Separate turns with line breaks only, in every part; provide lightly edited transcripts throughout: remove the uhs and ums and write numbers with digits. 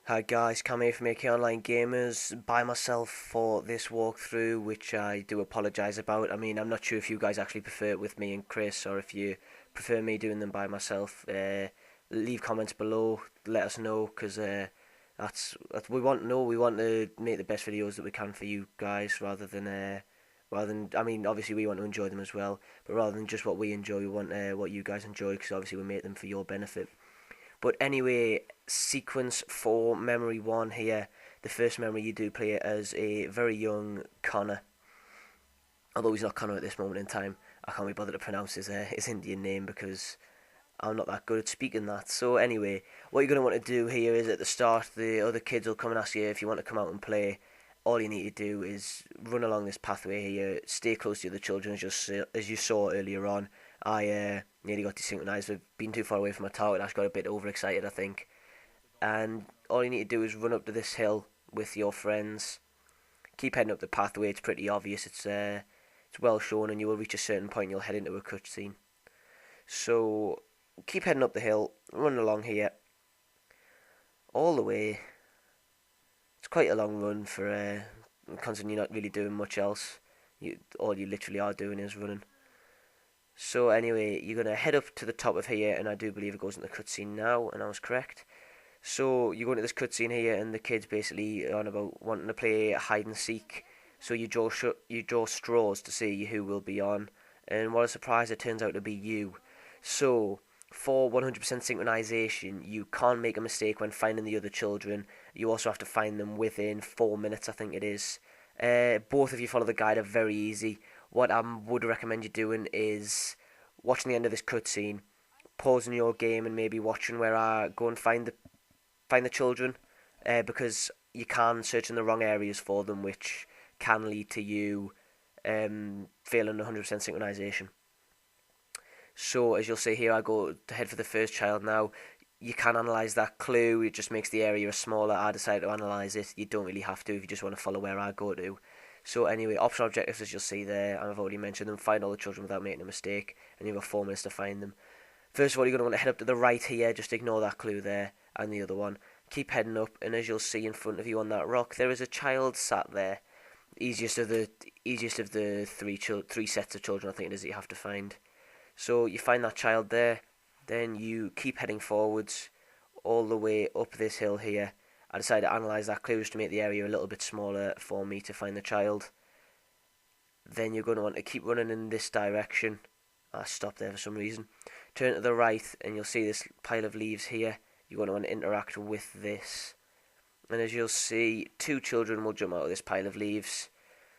Hi guys, Cam here from Akaonlinegamers by myself for this walkthrough, which I do apologise about. I mean, I'm not sure if you guys actually prefer it with me and Chris, or if you prefer me doing them by myself. Leave comments below, let us know, because that's we want to know. We want to make the best videos that we can for you guys, rather than. I mean, obviously we want to enjoy them as well, but rather than just what we enjoy, we want what you guys enjoy, because obviously we make them for your benefit. But anyway, sequence for memory one here. The first memory you do play as a very young Connor. Although he's not Connor at this moment in time. I can't be bothered to pronounce his Indian name because I'm not that good at speaking that. So anyway, what you're going to want to do here is at the start, the other kids will come and ask you if you want to come out and play. All you need to do is run along this pathway here, stay close to the children as you saw earlier on. I nearly got desynchronized, but been too far away from my target. I just got a bit overexcited, I think. And all you need to do is run up to this hill with your friends. Keep heading up the pathway. It's pretty obvious. It's well shown, and you will reach a certain point. And you'll head into a cutscene. So keep heading up the hill, run along here, all the way. It's quite a long run for considering you're not really doing much else. All you literally are doing is running. So anyway, you're going to head up to the top of here, and I do believe it goes into the cutscene now, and I was correct. So you go into this cutscene here, and the kids basically are on about wanting to play hide and seek. So you draw straws to see who will be on, and what a surprise, it turns out to be you. So for 100% synchronization, you can't make a mistake when finding the other children. You also have to find them within 4 minutes, I think it is. Both of you follow the guide are very easy. What I would recommend you doing is watching the end of this cutscene, pausing your game, and maybe watching where I go and find the children, because you can search in the wrong areas for them, which can lead to you failing 100% synchronization. So as you'll see here, I go to head for the first child now. You can analyse that clue, it just makes the area smaller. I decided to analyse it. You don't really have to if you just want to follow where I go to. So anyway, optional objectives as you'll see there, and I've already mentioned them. Find all the children without making a mistake, and you have 4 minutes to find them. First of all, you're going to want to head up to the right here, just ignore that clue there, and the other one. Keep heading up, and as you'll see in front of you on that rock, there is a child sat there. Easiest of the three sets of children, I think it is, that you have to find. So you find that child there, then you keep heading forwards all the way up this hill here. I decided to analyse that clue just to make the area a little bit smaller for me to find the child. Then you're going to want to keep running in this direction. I stopped there for some reason. Turn to the right and you'll see this pile of leaves here. You're going to want to interact with this. And as you'll see, 2 children will jump out of this pile of leaves.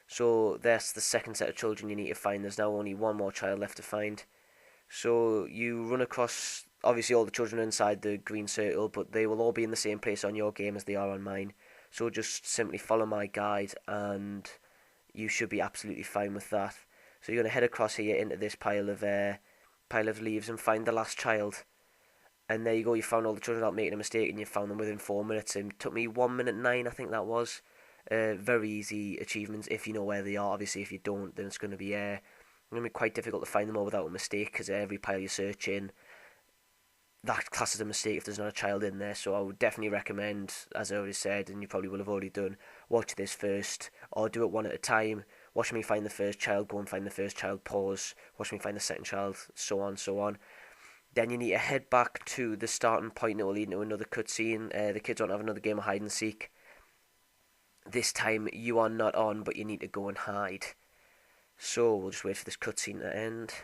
So that's the second set of children you need to find. There's now only one more child left to find. So you run across, obviously all the children are inside the green circle, but they will all be in the same place on your game as they are on mine. So just simply follow my guide and you should be absolutely fine with that. So you're going to head across here into this pile of leaves and find the last child. And there you go, you found all the children without making a mistake, and you found them within 4 minutes. It took me 1 minute 9, I think that was. Very easy achievements if you know where they are. Obviously, if you don't, then it's going to be quite difficult to find them all without a mistake, because every pile you search in, that classes a mistake if there's not a child in there. So I would definitely recommend, as I already said, and you probably will have already done, watch this first, or do it one at a time. Watch me find the first child, go and find the first child, pause, watch me find the second child, so on, so on. Then you need to head back to the starting point. It will lead into another cutscene. The kids want to have another game of hide and seek. This time you are not on, but you need to go and hide. So we'll just wait for this cutscene to end.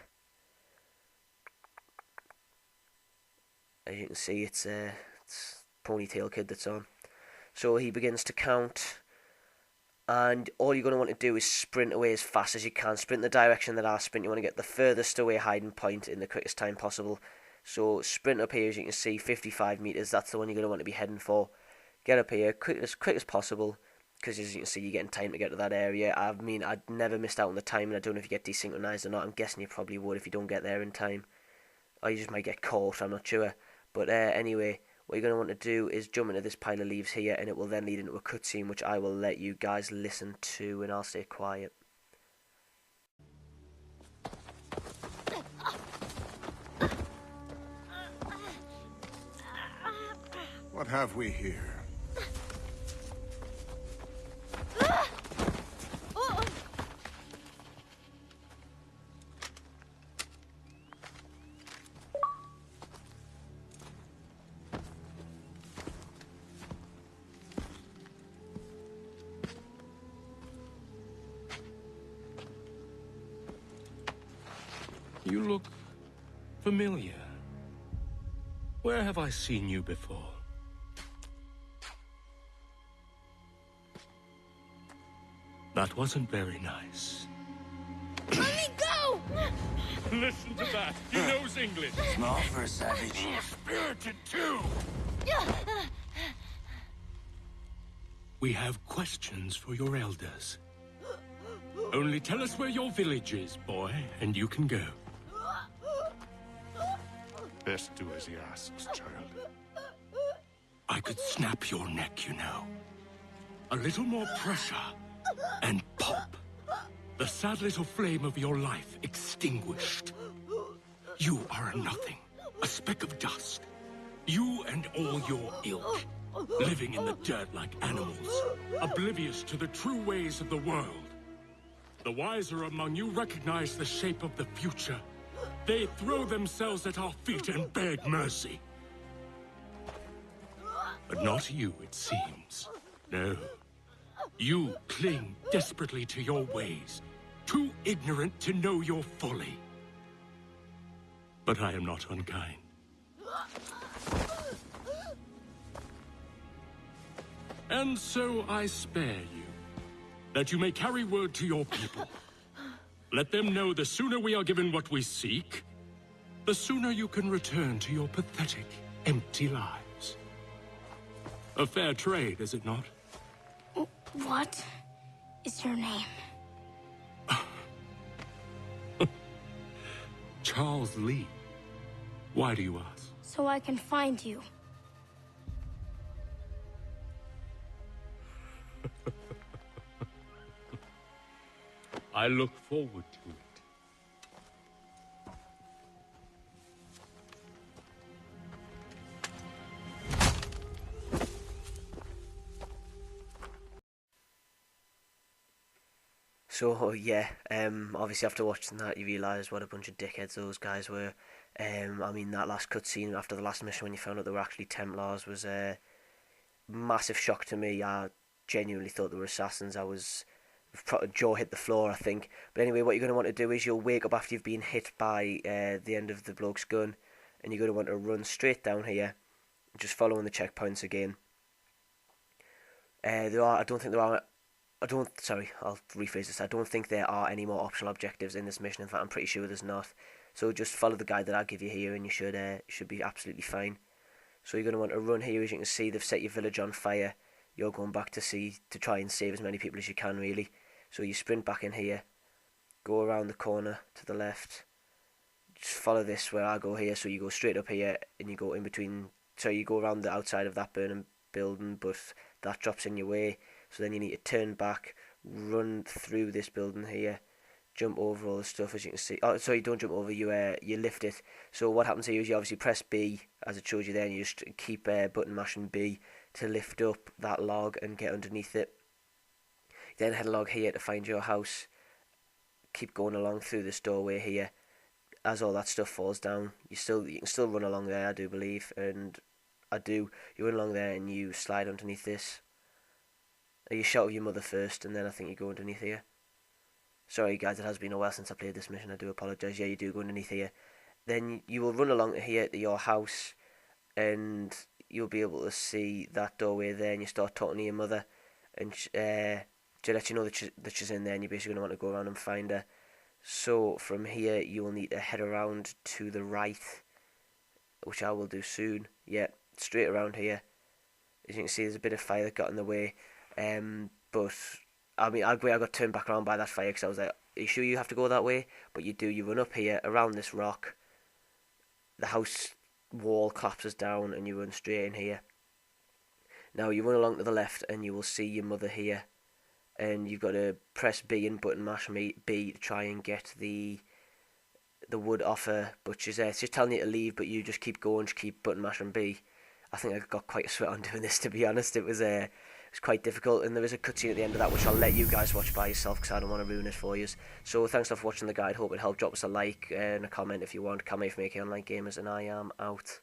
As you can see, it's Ponytail Kid that's on. So he begins to count, and all you're going to want to do is sprint away as fast as you can. Sprint in the direction that I sprint. You want to get the furthest away hiding point in the quickest time possible. So sprint up here, as you can see, 55 meters. That's the one you're going to want to be heading for. Get up here as quick as possible, because as you can see, you're getting time to get to that area. I mean, I'd never missed out on the time, and I don't know if you get desynchronized or not. I'm guessing you probably would if you don't get there in time, or you just might get caught. I'm not sure. But anyway, what you're going to want to do is jump into this pile of leaves here, and it will then lead into a cutscene, which I will let you guys listen to, and I'll stay quiet.
What have we here? You look familiar. Where have I seen you before? That wasn't very nice.
Let me go!
Listen to that. He knows English.
Small for a savage.
You're spirited too. We have questions for your elders. Only tell us where your village is, boy, and you can go.
Best do as he asks, child.
I could snap your neck, you know. A little more pressure, and pop. The sad little flame of your life extinguished. You are a nothing, a speck of dust. You and all your ilk, living in the dirt like animals, oblivious to the true ways of the world. The wiser among you recognize the shape of the future. They throw themselves at our feet and beg mercy. But not you, it seems. No. You cling desperately to your ways, too ignorant to know your folly. But I am not unkind. And so I spare you, that you may carry word to your people. Let them know the sooner we are given what we seek, the sooner you can return to your pathetic, empty lives. A fair trade, is it not?
What is your name?
Charles Lee. Why do you ask?
So I can find you.
I look forward to it.
So yeah, obviously after watching that you realise what a bunch of dickheads those guys were. I mean that last cutscene after the last mission when you found out they were actually Templars was a massive shock to me. I genuinely thought they were assassins. Jaw hit the floor, I think. But anyway, what you're going to want to do is you'll wake up after you've been hit by the end of the bloke's gun, and you're going to want to run straight down here, just following the checkpoints again. I'll rephrase this. I don't think there are any more optional objectives in this mission. In fact, I'm pretty sure there's not. So just follow the guide that I'll give you here, and you should be absolutely fine. So you're going to want to run here. As you can see, they've set your village on fire. You're going back to try and save as many people as you can, really. So you sprint back in here, go around the corner to the left, just follow this where I go here. So you go straight up here, and you go in between. So you go around the outside of that burning building, but that drops in your way. So then you need to turn back, run through this building here, jump over all the stuff, as you can see. Oh, sorry, don't jump over, you lift it. So what happens here is you obviously press B, as it shows you there, and you just keep button mashing B to lift up that log and get underneath it. Then head along here to find your house. Keep going along through this doorway here. As all that stuff falls down, you can still run along there, I do believe, and I do. You run along there and you slide underneath this. You shout at your mother first, and then I think you go underneath here. Sorry guys, it has been a while since I played this mission, I do apologise. Yeah, you do go underneath here. Then you will run along to here to your house, and you'll be able to see that doorway there, and you start talking to your mother, and to let you know that she's in there, and you're basically going to want to go around and find her. So from here, you will need to head around to the right, which I will do soon. Yeah, straight around here. As you can see, there's a bit of fire that got in the way. But I mean, I got turned back around by that fire because I was like, "Are you sure you have to go that way?" But you do. You run up here around this rock. The house wall collapses down, and you run straight in here. Now you run along to the left, and you will see your mother here. And you've got to press B and button mash B to try and get the wood off her. But she's telling you to leave, but you just keep going, just keep button mashing B. I think I got quite a sweat on doing this, to be honest. It was quite difficult, and there is a cutscene at the end of that which I'll let you guys watch by yourself because I don't want to ruin it for you. So thanks for watching the guide. Hope it helped. Drop us a like and a comment if you want. Come here from Akaonlinegamers, and I am out.